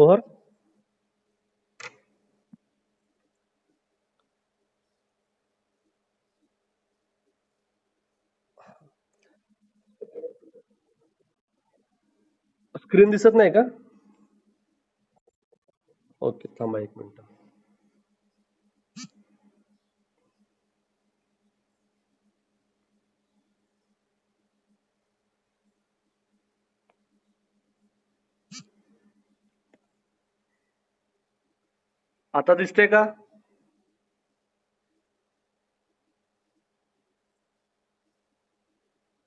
Over. Screen दिसत नाही का? ओके, थांबा एक मिनिट. आता दिसते का?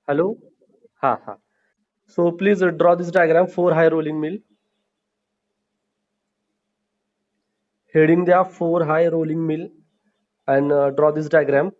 हॅलो. हा हा. So please draw this diagram for high rolling mill. Heading द्या for high rolling mill and draw this diagram.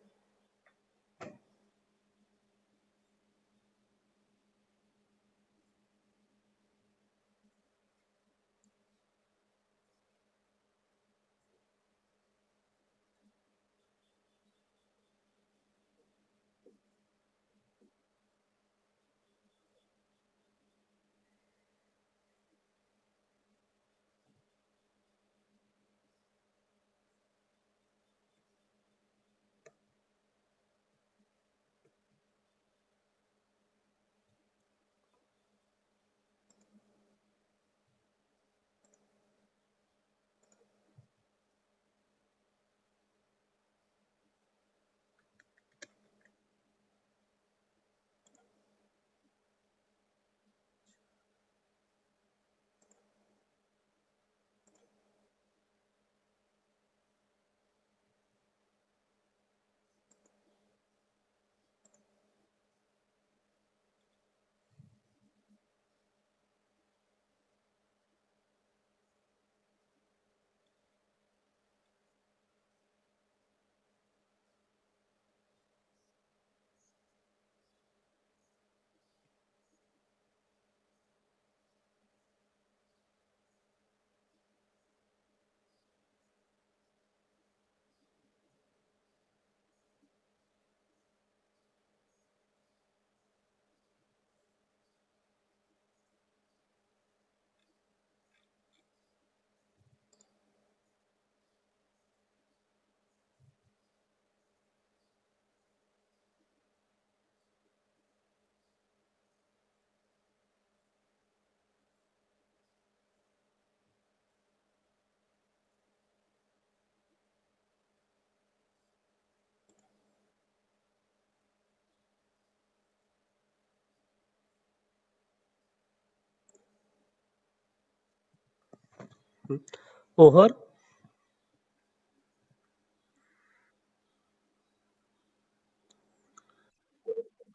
Over.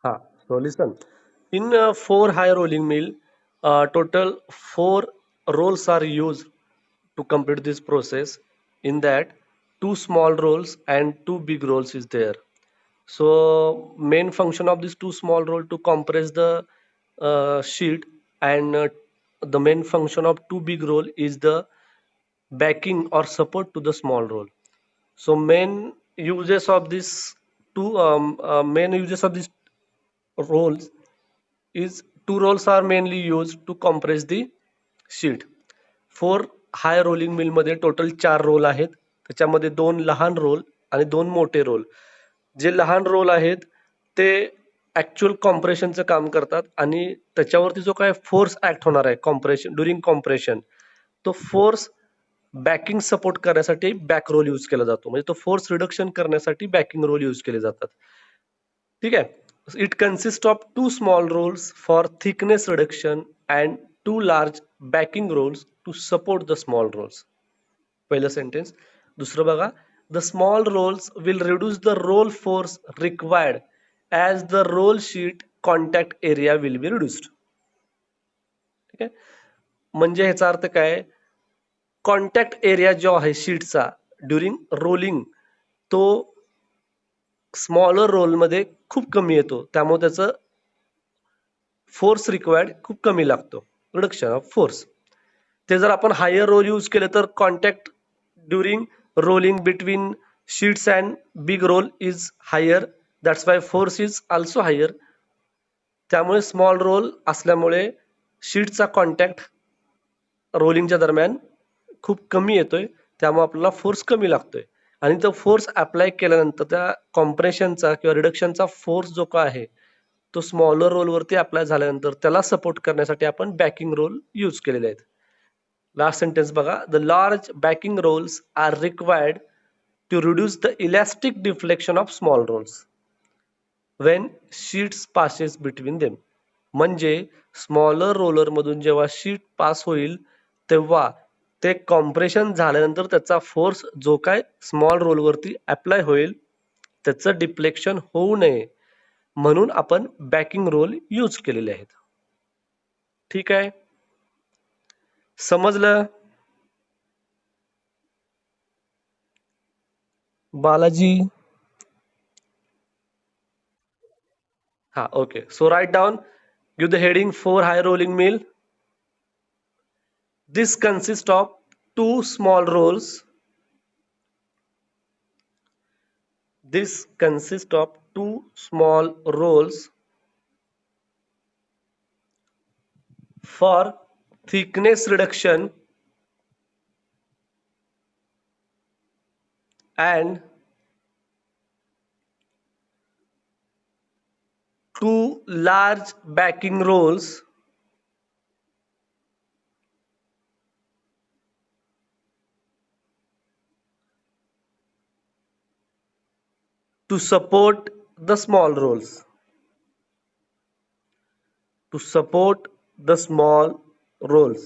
Ha. So listen. In four high rolling mill, total four rolls are used to complete this process. In that, two small rolls and two big rolls is there. So main function of these two small roll to compress the sheet, and the main function of two big roll is the backing or support to the small roll. So main uses of these rolls is two rolls are mainly used to compress the sheet. Four hi rolling mill मध्ये total 4 role आहेत. त्याच्यामध्ये 2 लहान role आणि 2 मोठे role. जे लहान role आहेत ते actual कॉम्प्रेशनचं काम करतात आणि त्याच्यावरती जो काय फोर्स ऍक्ट होणार आहे कॉम्प्रेशन ड्युरिंग कॉम्प्रेशन, तो फोर्स बॅकिंग सपोर्ट करण्यासाठी बॅक रोल यूज केला जातो. म्हणजे तो फोर्स रिडक्शन करण्यासाठी बॅकिंग रोल यूज केले जातात. ठीक आहे. It consist of two small rolls for thickness reduction and two large backing rolls to support the small rolls. पहिलं सेंटेन्स. दुसरं बघा. The small rolls will reduce the roll force required as the roll sheet contact area will be reduced. ठीक आहे. म्हणजे ह्याचा अर्थ काय, contact area जो आहे शीटचा ड्युरिंग रोलिंग तो स्मॉलर रोलमध्ये खूप कमी येतो. त्यामुळे त्याचं फोर्स रिक्वायर्ड खूप कमी लागतो. Reduction of force. ते जर आपण हायर रोल यूज केले तर contact during rolling between sheets and big roll is higher. That's why force is also higher. त्यामुळे स्मॉल रोल असल्यामुळे शीटचा कॉन्टॅक्ट रोलिंगच्या दरम्यान खूप कमी येतोय, त्यामुळे आपल्याला फोर्स कमी लागतोय. आणि तो फोर्स अप्लाय केल्यानंतर त्या कॉम्प्रेशनचा किंवा रिडक्शनचा फोर्स जो काय आहे, तो स्मॉलर रोलवरती अप्लाय झाल्यानंतर त्याला सपोर्ट करण्यासाठी आपण बॅकिंग रोल यूज केलेले आहेत. लास्ट सेंटेन्स बघा. The large backing rolls are required to reduce the elastic deflection of small rolls when sheets passes between them. म्हणजे स्मॉलर रोलर मधून जेव्हा शीट पास होईल तेव्हा ते कॉम्प्रेशन झाल्यानंतर त्याचा फोर्स जो काय स्मॉल रोलवरती अप्लाय होईल त्याचं डिफ्लेक्शन होऊ नये म्हणून आपण बॅकिंग रोल यूज केलेले आहेत. ठीक आहे, समजलं बालाजी? हा, okay. So write down, give the heading four hi rolling mill. This consists of two small rolls. This consists of two small rolls for thickness reduction and two large backing rolls to support the small rolls. To support the small rolls.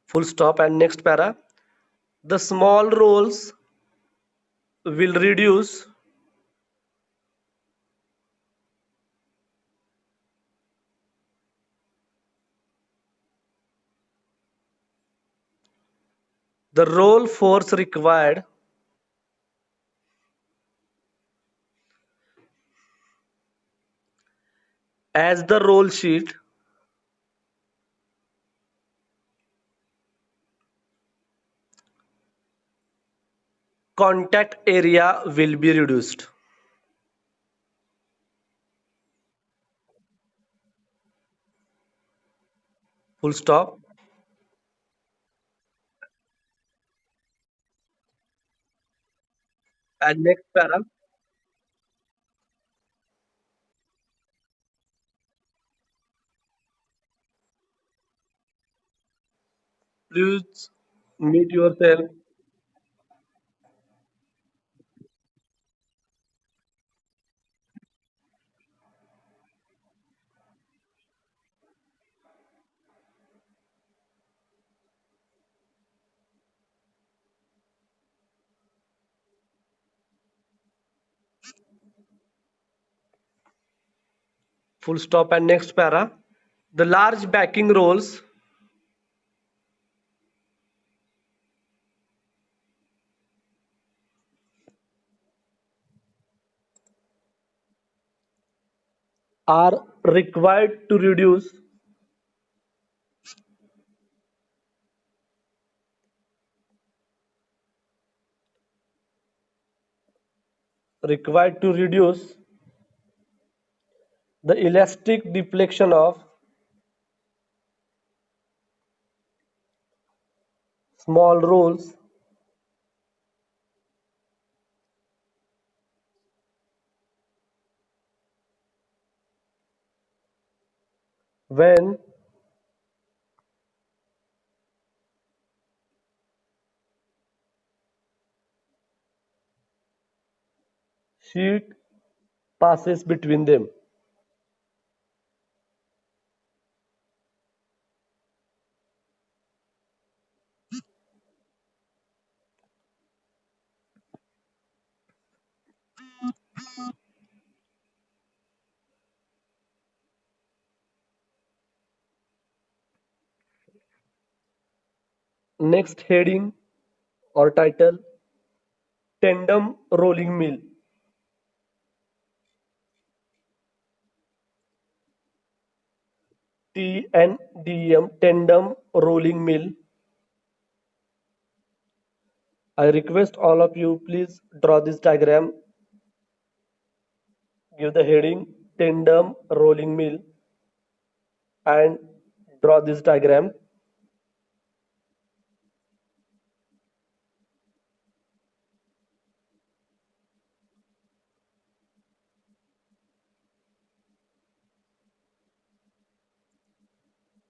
Full stop and next para. The small rolls will reduce the roll force required as the roll sheet contact area will be reduced. Full stop. And next para. Please mute yourself. Full stop and next para. The large backing rolls are required to reduce the elastic deflection of small rolls when sheet passes between them. Next heading or title, tandem rolling mill. TNDM, tandem rolling mill, I request all of you, please draw this diagram. Give the heading tandem rolling mill and draw this diagram.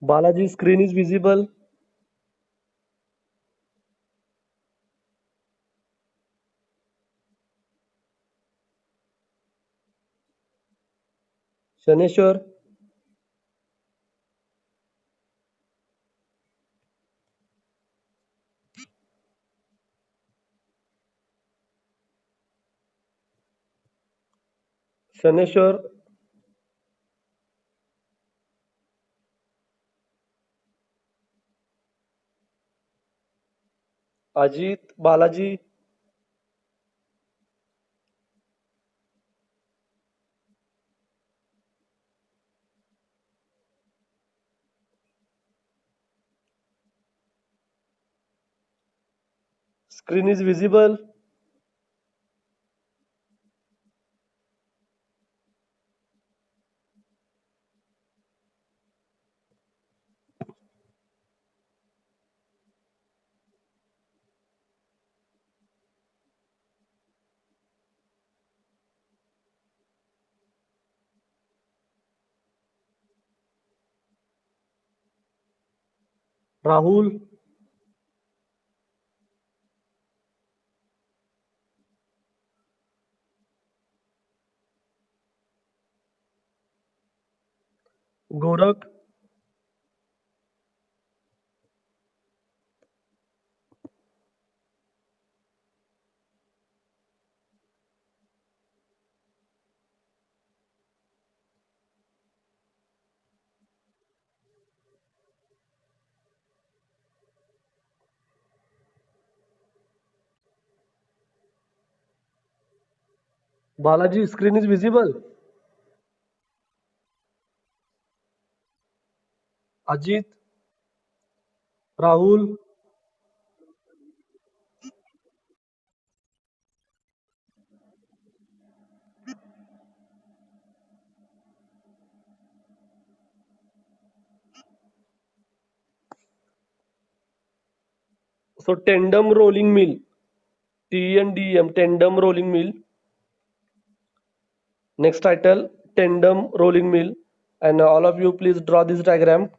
Balaji, screen is visible. Shaneshwar, Shaneshwar, Ajit, Balaji, screen is visible. Rahul, Gorak, Balaji, screen is visible. Ajit, Rahul, so tandem rolling mill, TNDM, tandem rolling mill. Next title, tandem rolling mill. And all of you, please draw this diagram.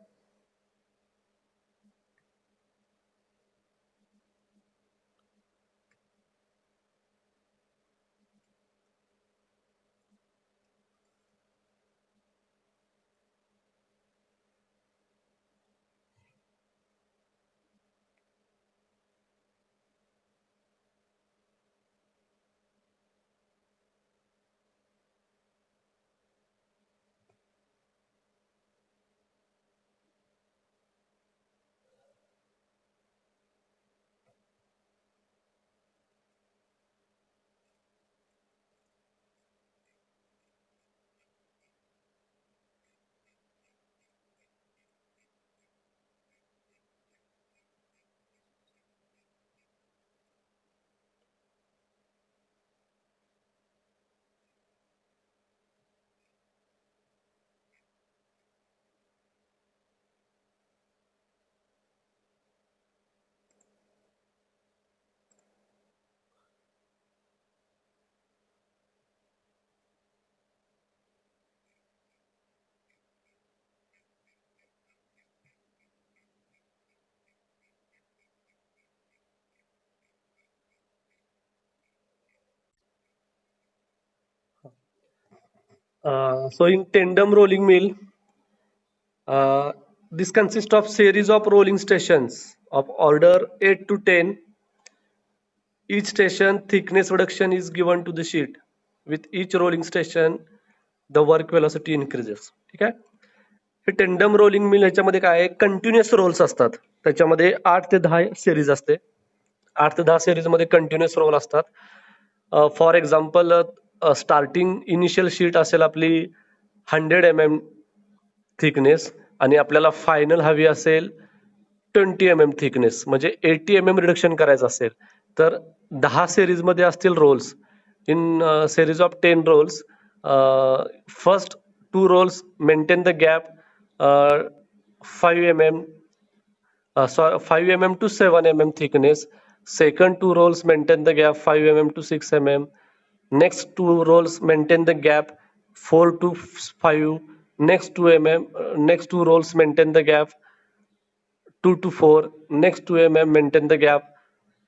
So in tandem rolling mill, uh, this consists of series of rolling stations of order 8 to 10. Each station thickness reduction is given to the sheet. With each rolling station, the work velocity increases. ठीक आहे. हे tandem rolling mill ह्याच्यामध्ये काय आहे, continuous roles असतात. त्याच्यामध्ये 8 ते 10 series असते. 8 ते 10 सिरीज मध्ये कंटिन्युअस रोल असतात. For example starting initial sheet असेल आपली 100 mm थिकनेस आणि आपल्याला फायनल हवी असेल 20 mm थिकनेस, म्हणजे 80 mm रिडक्शन करायचं असेल तर 10 series मध्ये असतील roles. In series of 10 rolls, first 2 rolls maintain the gap 5 mm, 5 mm to 7 mm thickness. Second 2 rolls maintain the gap 5 mm to 6 mm. Next 2 rolls maintain the gap 4 to 5. Next 2 mm, next 2 rolls maintain the gap 2 to 4. Next 2 mm maintain the gap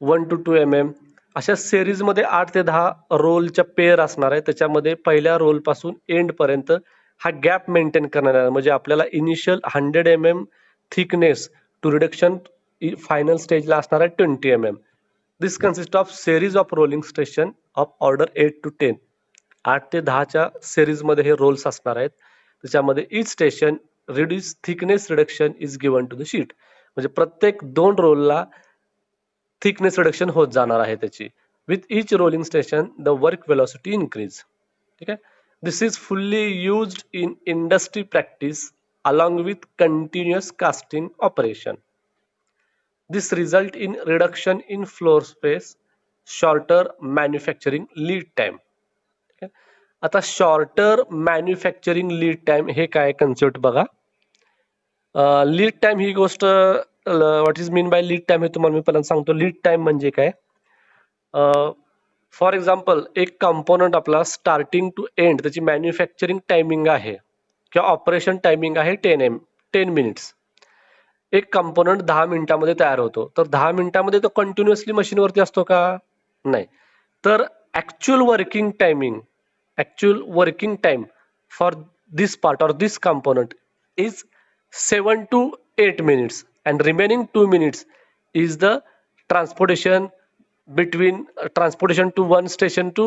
1 to 2 mm. अशा series मध्ये 8 ते 10 रोलच्या pair असणार आहे. त्याच्यामध्ये पहिल्या role पासून and पर्यंत हा गॅप मेंटेन करणार आहे. म्हणजे आपल्याला initial 100 mm thickness to reduction final स्टेजला असणार आहे 20 mm. This consist of series of rolling station of order 8 to 10. 8 ते 10च्या series मध्ये हे रोल्स असणार आहेत. त्याच्यामध्ये each station reduce thickness reduction is given to the sheet. म्हणजे प्रत्येक 2 रोलला थिकनेस रिडक्शन होत जाणार आहे त्याची. With each rolling station the work velocity increase. ठीक आहे. This is fully used in industry practice along with continuous casting operation. This result in reduction in floor space, shorter manufacturing lead time. ठीक आहे. आता shorter manufacturing lead time हे काय concept बघा. Lead time ही गोष्ट what is mean by lead time हे तुम्हाला मी पहिल्यांदा सांगतो. लीड टाइम म्हणजे काय. फॉर एक्झाम्पल एक कंपोनंट आपला स्टार्टिंग टू एंड त्याची मॅन्युफॅक्चरिंग टायमिंग आहे किंवा ऑपरेशन टायमिंग आहे 10 मिनिट्स. एक कंपोनंट 10 मिनिटामध्ये तयार होतो. तर 10 मिनिटामध्ये तो कंटिन्युअसली मशीनवरती असतो का? नाही. तर actual working time for this part और this component is 7 to 8 minutes, and remaining 2 minutes is the transportation transportation to one station to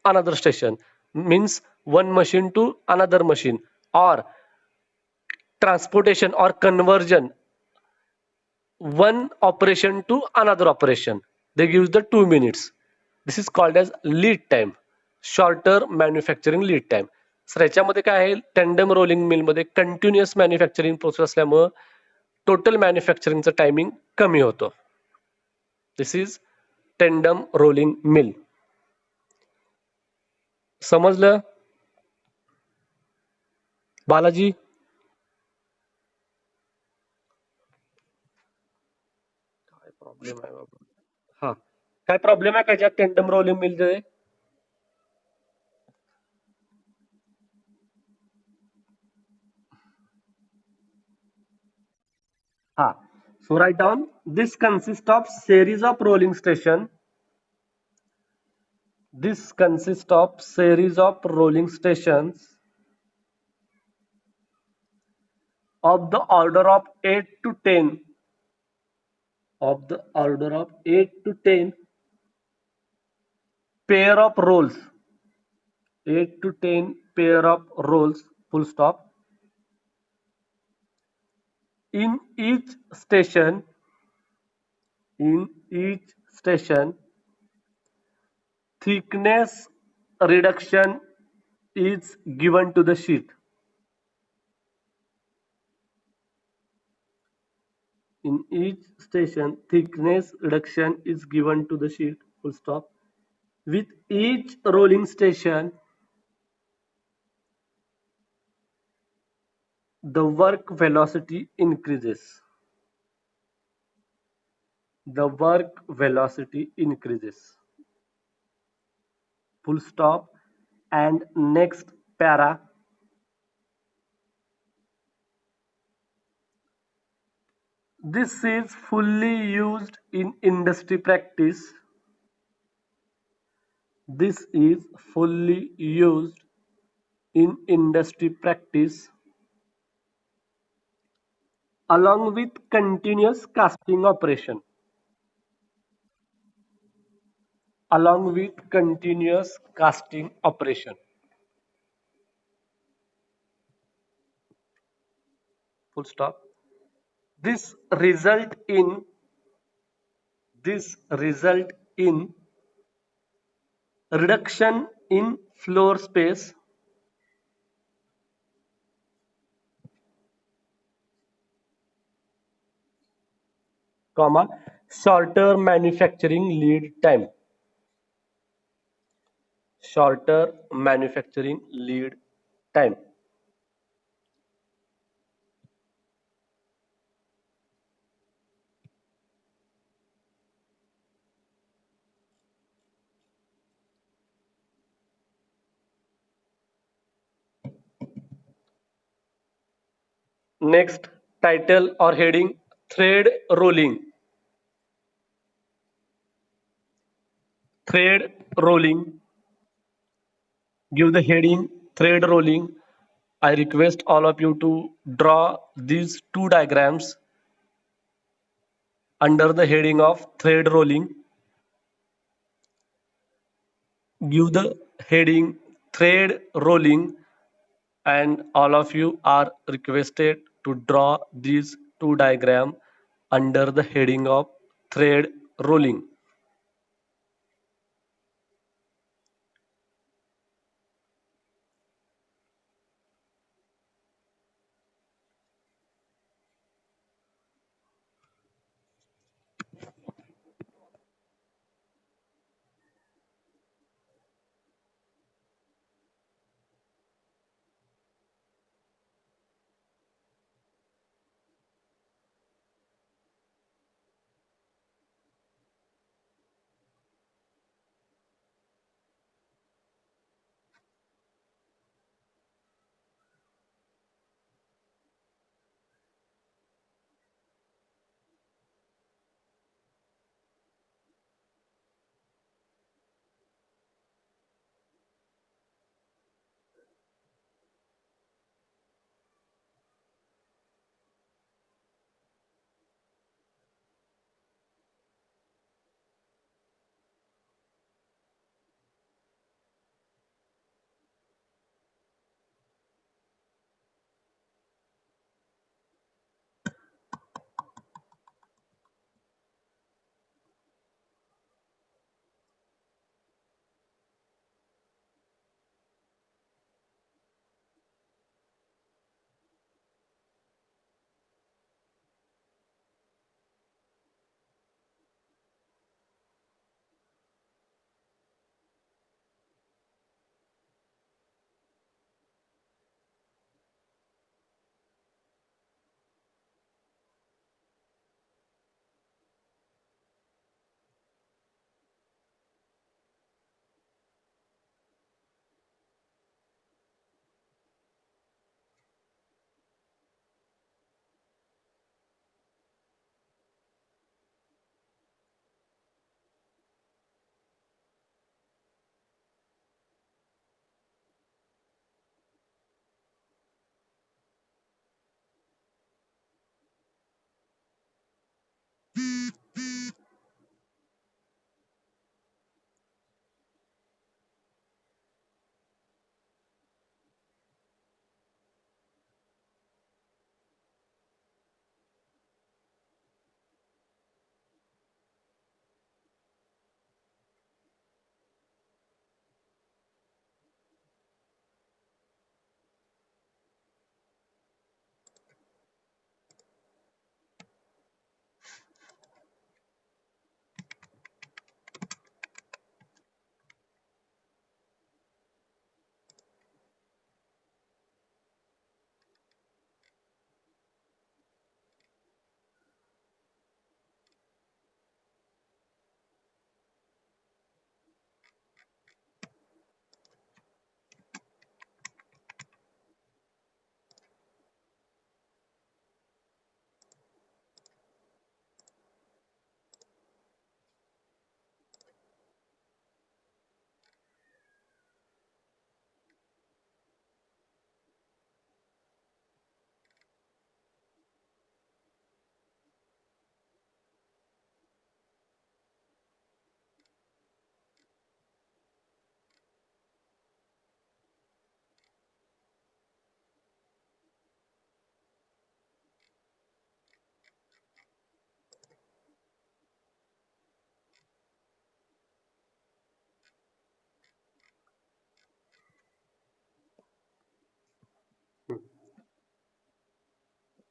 another station, means one machine to another machine, or transportation or conversion one operation to another operation. They gives the 2 minutes. This is called as lead time, shorter manufacturing lead time. Sir याच्यामध्ये काय आहे, tandem rolling mill मध्ये continuous manufacturing process असल्यामुळे total मॅन्युफॅक्चरिंगचं timing कमी होतो. This is tandem rolling mill. समजलं बालाजी? काय problem आहे बाबा? हा, काय प्रॉब्लेम आहे का ज्या टेंडम रोलिंग मिल मध्ये? हा, so write down this consists of series of rolling station. This consists of series of rolling stations of the order of 8 to 10, of the order of 8 to 10 pair of rolls, 8 to 10 pair of rolls, full stop. In each station, thickness reduction is given to the sheet. In each station, thickness reduction is given to the sheet, full stop. With each rolling station, the work velocity increases. The work velocity increases. Full stop. And next para. This is fully used in industry practice. This is fully used in industry practice along with continuous casting operation. Along with continuous casting operation. Full stop. This result in reduction in floor space, comma, shorter manufacturing lead time. Shorter manufacturing lead time. Next, title or heading, thread rolling. Thread rolling. Give the heading, thread rolling. I request all of you to draw these two diagrams under the heading of thread rolling. Give the heading thread rolling, and all of you are requested to draw these two diagrams under the heading of thread rolling.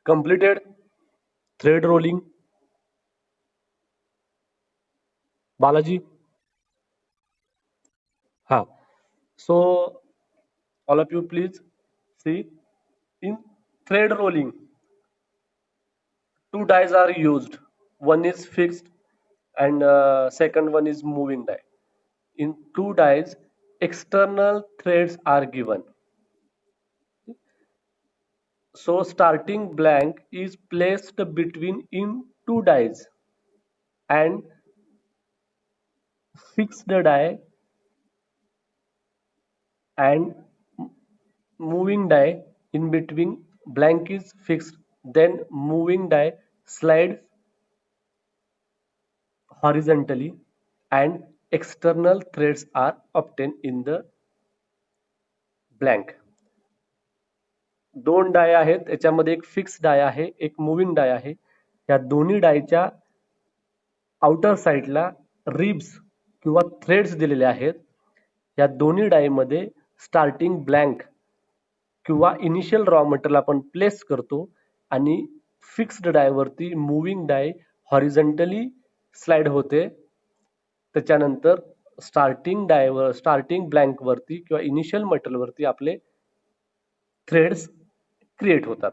Completed thread rolling. Balaji? Ha. So all of you please see, in thread rolling, two dies are used. One is fixed and second one is moving die. In two dies, external threads are given. So starting blank is placed between in two dies and fixed die and moving die in between. Blank is fixed, then moving die slide horizontally and external threads are obtained in the blank. दोन di आहेत, त्याच्यामध्ये एक fix di आहे, एक moving di आहे. या दोन्ही डायच्या आउटर साइडला रिब्स किंवा थ्रेड्स दिलेले आहेत. या दोन्ही डायमध्ये स्टार्टिंग ब्लँक किंवा इनिशियल रॉ मटेरियल आपण प्लेस करतो आणि फिक्स्ड डायवरती मुव्हिंग डाय हॉरिझॉन्टली स्लाइड होते. त्याच्यानंतर स्टार्टिंग ब्लँक वरती किंवा इनिशियल मटेरियल वरती आपले थ्रेड्स क्रिएट होतात.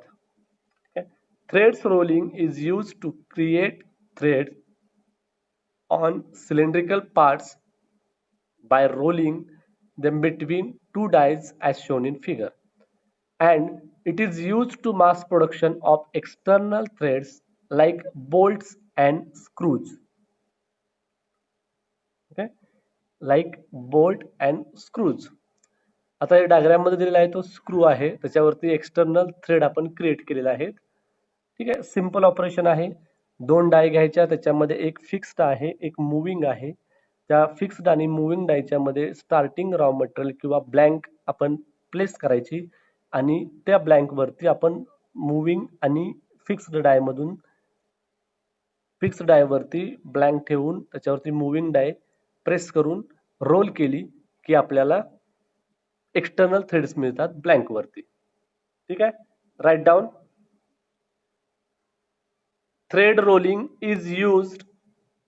Threads rolling is used to create threads on cylindrical parts by rolling them between two dies as shown in figure, and it is used to mass production of external threads like bolts and screws. Okay, like bolt and screws. आता या diagram मध्ये दिलेला आहे तो screw आहे, त्याच्यावरती external thread आपण create केलेला आहे. ठीक आहे, सिंपल ऑपरेशन आहे. दोन डाय घ्यायच्या, त्याच्यामध्ये एक फिक्स्ड आहे, एक मुव्हिंग आहे. त्या फिक्स्ड आणि मुव्हिंग डायच्या मध्ये स्टार्टिंग रॉ मटेरियल किंवा ब्लँक आपण प्लेस करायची आणि त्या ब्लँक वरती आपण मुव्हिंग आणि फिक्स्ड डाय मधून फिक्स्ड डाय वरती ब्लँक ठेवून त्याच्यावरती मुव्हिंग डाय प्रेस करून रोल केली की आपल्याला एक्सटर्नल थ्रेड्स मिळतात ब्लँक वरती. ठीक आहे, write down. Thread rolling is used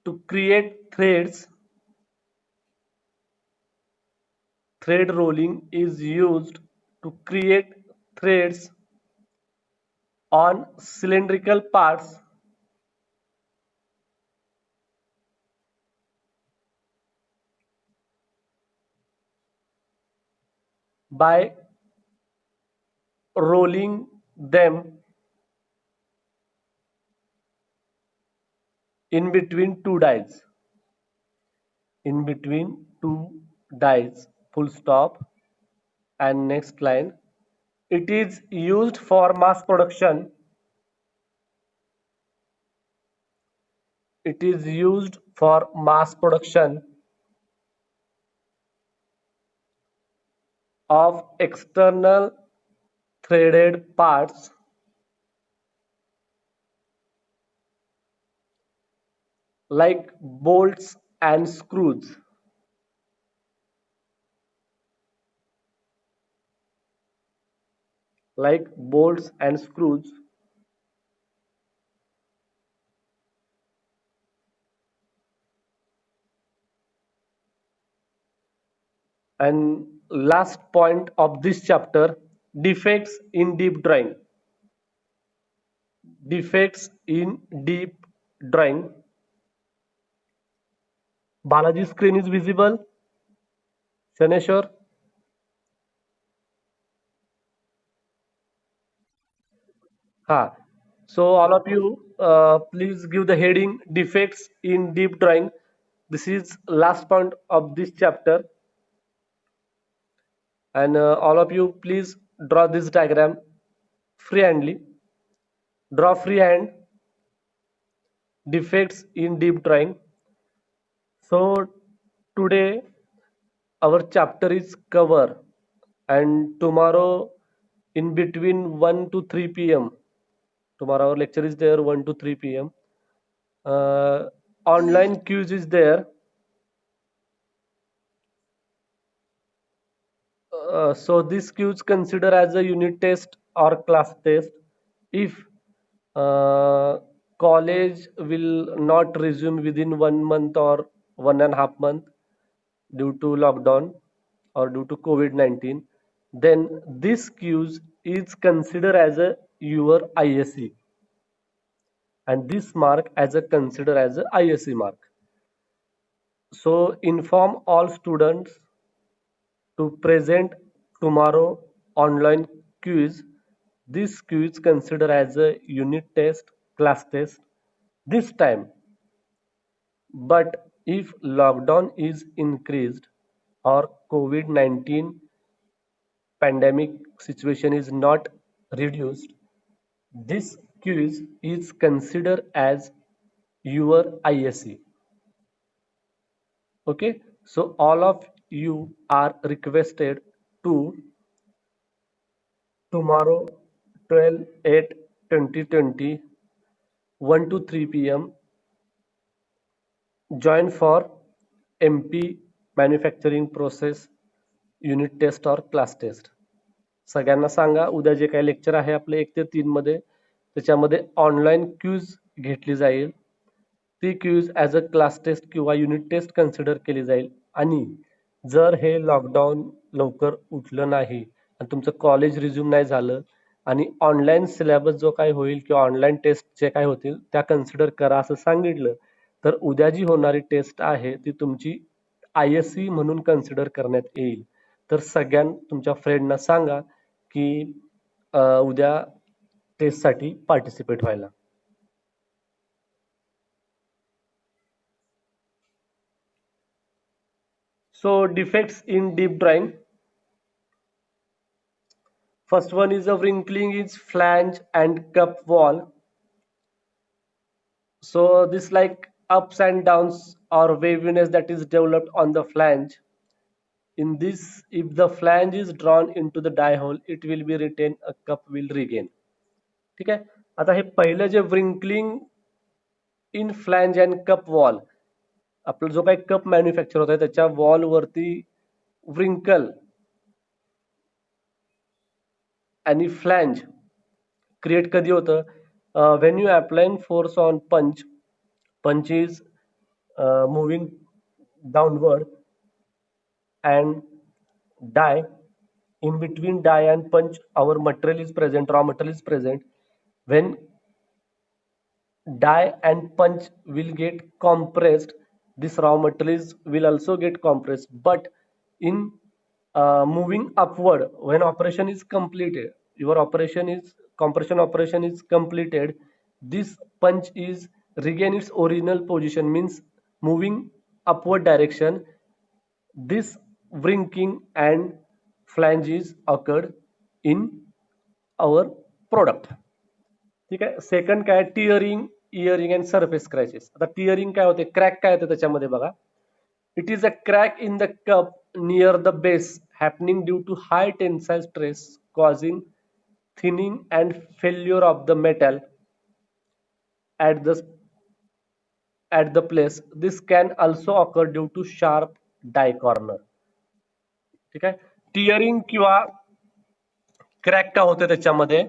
to create threads. Thread rolling is used to create threads on cylindrical parts by rolling them in between two dies. In between two dies, full stop. And next line, it is used for mass production. It is used for mass production of external threaded parts like bolts and screws. Like bolts and screws. And last point of this chapter, defects in deep drawing. Defects in deep drawing. Balaji's screen is visible. Shaneshwar. Ha. So all of you, please give the heading defects in deep drawing. This is last point of this chapter. And all of you, please draw this diagram freehandly. Draw freehand defects in deep drawing. So today our chapter is cover, and tomorrow in between 1 to 3 p.m. tomorrow our lecture is there 1 to 3 p.m. Online quiz is there. So this quiz consider as a unit test or class test. If uh, college will not resume within 1 month or 1.5 month due to lockdown or due to COVID-19, then this cues is considered as a your ISE, and this mark as a considered as a ISE mark. So inform all students to present tomorrow online quiz. This quiz considered as a unit test, class test this time. But if lockdown is increased or COVID-19 pandemic situation is not reduced, this quiz is considered as your ISE. Okay, so all of you are requested to tomorrow 12/8/2020 1 to 3 p.m. join for MP manufacturing process unit test और class test. सगळ्यांना सांगा उद्या जे काही lecture आहे आपले 1 ते 3 मध्ये त्याच्यामध्ये ऑनलाईन क्यूज घेतली जाईल. ती quiz as a class test किंवा युनिट टेस्ट कन्सिडर केली जाईल. आणि जर हे लॉकडाऊन लवकर उठलं नाही आणि तुमचं कॉलेज रिझ्यूम नाही झालं आणि ऑनलाईन सिलेबस जो काही होईल किंवा ऑनलाईन टेस्ट जे काही होतील त्या कन्सिडर करा असं सांगितलं, तर उद्या जी होणारी टेस्ट आहे ती तुमची ISE म्हणून कन्सिडर करण्यात येईल. तर तुमच्या फ्रेंडना सांगा की उद्या टेस्टसाठी पार्टिसिपेट व्हायला. So defects in deep drawing. First one is a wrinkling is flange and cup wall. So this like ups and downs or waviness that is developed on the flange. In this, if the flange is drawn into the die hole, it will be retained, a cup will regain. ठीक आहे. आता हे पहिलं जे wrinkling in flange and cup wall, आपला जो काही cup manufacture होत आहे त्याच्या वॉल वरती wrinkle आणि फ्लॅंज क्रिएट कधी होतं? When you apply force on punch is moving downward and die, in between die and punch our material is present, raw material is present. When die and punch will get compressed, this raw materials will also get compressed. But in moving upward, when operation is completed, your operation is compression operation is completed, this punch is regain its original position, means moving upward direction. This wrinkling and flange is occurred in our product. ठीक आहे. Second काय? टिअरिंग, earring and surface scratches. आता टिअरिंग काय होते? Crack काय होते त्याच्यामध्ये बघा. It is a crack in the cup near the base happening due to high tensile stress causing thinning and failure of the metal at the place. This can also occur due to sharp die corner. ठीक आहे. टिअरिंग किंवा crack का होते त्याच्यामध्ये?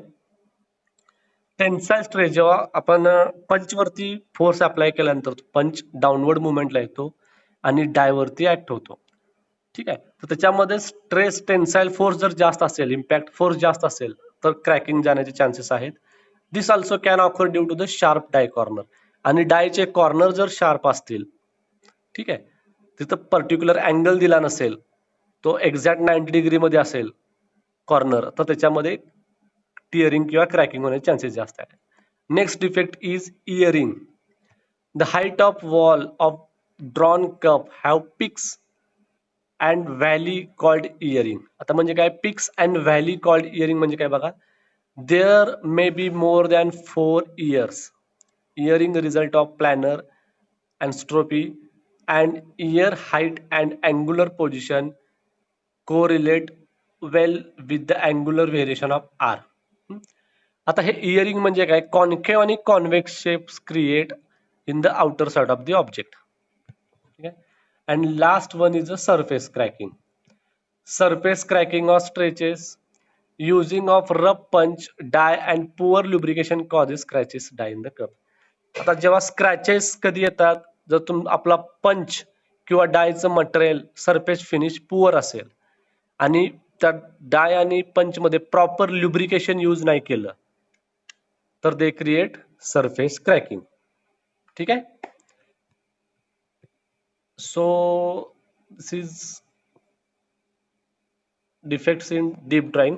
Tensile stress, जेव्हा आपण पंच वरती force apply केल्यानंतर पंच डाऊनवर्ड मुवमेंटला येतो आणि डायवरती ऍक्ट होतो. ठीक आहे. तर त्याच्यामध्ये स्ट्रेस टेन्साइल फोर्स जर जास्त असेल, इम्पॅक्ट फोर्स जास्त असेल तर क्रॅकिंग जाण्याचे चान्सेस आहेत. This also can occur due to the sharp die corner. आणि डायचे कॉर्नर जर शार्प असतील, ठीक आहे, तिथं पर्टिक्युलर अँगल दिला नसेल, तो एक्झॅक्ट 90 डिग्री मध्ये असेल कॉर्नर, तर त्याच्यामध्ये टिअरिंग किंवा क्रॅकिंग होण्याचे चान्सेस जास्त आहेत. Next defect is earing. The height of wall of drawn cup have peaks and valley called earing. आता म्हणजे काय? Peaks and valley called earing म्हणजे काय बघा. There may be more than 4 ears. Earing result of planar anisotropy and ear height and angular position correlate well with the angular variation of R. आता हे earring म्हणजे काय? Concave आणि convex shapes create in the outer side of the object. ठीक आहे. And last one is a surface cracking. Surface cracking of stretches using of rough punch die and poor lubrication causes scratches die in the cup. आता जेव्हा scratches कधी येतात? जर आपला पंच किंवा डायचं material surface finish poor असेल आणि त्या डाय आणि पंच मध्ये प्रॉपर ल्युब्रिकेशन यूज नाही केलं तर दे क्रिएट सरफेस क्रॅकिंग. ठीक आहे. So this is defects in deep drawing.